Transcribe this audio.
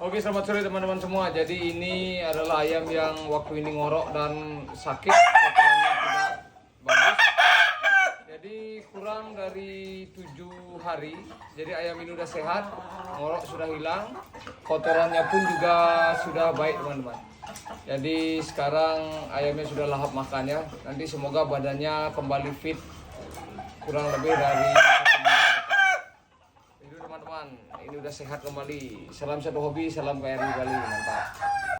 Oke, selamat sore teman-teman semua. Jadi ini adalah ayam yang waktu ini ngorok dan sakit, kotorannya tidak bagus. Jadi kurang dari 7 hari. Jadi ayam ini udah sehat, ngorok sudah hilang, kotorannya pun juga sudah baik teman-teman. Jadi sekarang ayamnya sudah lahap makannya. Nanti semoga badannya kembali fit kurang lebih dari 1 minggu. Itu teman-teman, ini udah sehat kembali. Salam satu hobi, salam KRI Bali, mantap.